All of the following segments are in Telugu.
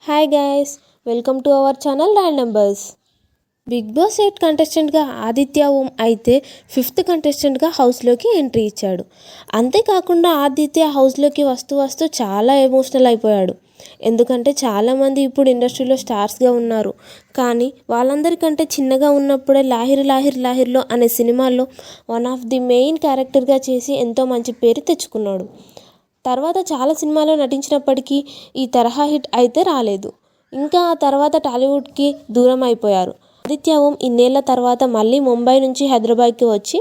Hi guys, welcome to our channel random numbers. Bigg Boss 8 కంటెస్టెంట్గా ఆదిత్య ఓం అయితే 5th కంటెస్టెంట్గా హౌస్లోకి ఎంట్రీ ఇచ్చాడు. అంతేకాకుండా ఆదిత్య హౌస్లోకి వస్తూ చాలా ఎమోషనల్ అయిపోయాడు. ఎందుకంటే చాలామంది ఇప్పుడు ఇండస్ట్రీలో స్టార్స్గా ఉన్నారు. కానీ వాళ్ళందరికంటే చిన్నగా ఉన్నప్పుడే లాహిర్లో అనే సినిమాల్లో వన్ ఆఫ్ ది మెయిన్ క్యారెక్టర్గా చేసి ఎంతో మంచి పేరు తెచ్చుకున్నాడు. తర్వాత చాలా సినిమాల్లో నటించినప్పటికీ ఈ తరహా హిట్ అయితే రాలేదు. ఇంకా ఆ తర్వాత టాలీవుడ్కి దూరం అయిపోయారు. ఆదిత్య ఓం ఇన్నేళ్ల తర్వాత మళ్ళీ ముంబై నుంచి హైదరాబాద్కి వచ్చి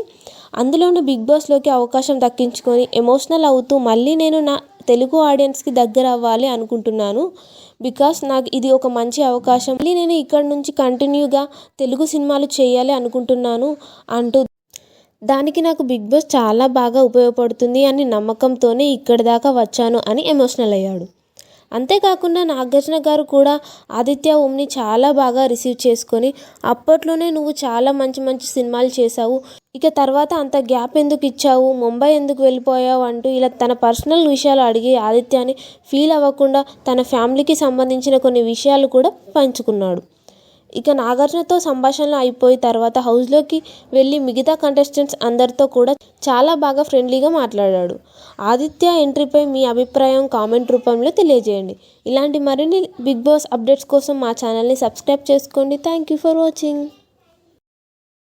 అందులోనూ బిగ్ బాస్లోకి అవకాశం దక్కించుకొని ఎమోషనల్ అవుతూ మళ్ళీ నేను నా తెలుగు ఆడియన్స్కి దగ్గర అవ్వాలి అనుకుంటున్నాను. బికాస్ నాకు ఇది ఒక మంచి అవకాశం. మళ్ళీ నేను ఇక్కడ నుంచి కంటిన్యూగా తెలుగు సినిమాలు చేయాలి అనుకుంటున్నాను అంటూ దానికి నాకు బిగ్ బాస్ చాలా బాగా ఉపయోగపడుతుంది అని నమ్మకంతోనే ఇక్కడి దాకా వచ్చాను అని ఎమోషనల్ అయ్యాడు. అంతేకాకుండా నాగార్జున గారు కూడా ఆదిత్య ఓంని చాలా బాగా రిసీవ్ చేసుకొని అప్పట్లోనే నువ్వు చాలా మంచి సినిమాలు చేశావు, ఇక తర్వాత అంత గ్యాప్ ఎందుకు ఇచ్చావు, ముంబై ఎందుకు వెళ్ళిపోయావు అంటూ ఇలా తన పర్సనల్ విషయాలు అడిగి ఆదిత్యని ఫీల్ అవ్వకుండా తన ఫ్యామిలీకి సంబంధించిన కొన్ని విషయాలు కూడా పంచుకున్నాడు. ఇక నాగార్జునతో సంభాషణలు అయిపోయి తర్వాత హౌస్లోకి వెళ్ళి మిగతా కంటెస్టెంట్స్ అందరితో కూడా చాలా బాగా ఫ్రెండ్లీగా మాట్లాడాడు. ఆదిత్య ఎంట్రీపై మీ అభిప్రాయం కామెంట్ రూపంలో తెలియజేయండి. ఇలాంటి మరిన్ని బిగ్ బాస్ అప్డేట్స్ కోసం మా ఛానల్ని సబ్స్క్రైబ్ చేసుకోండి. Thank you for watching.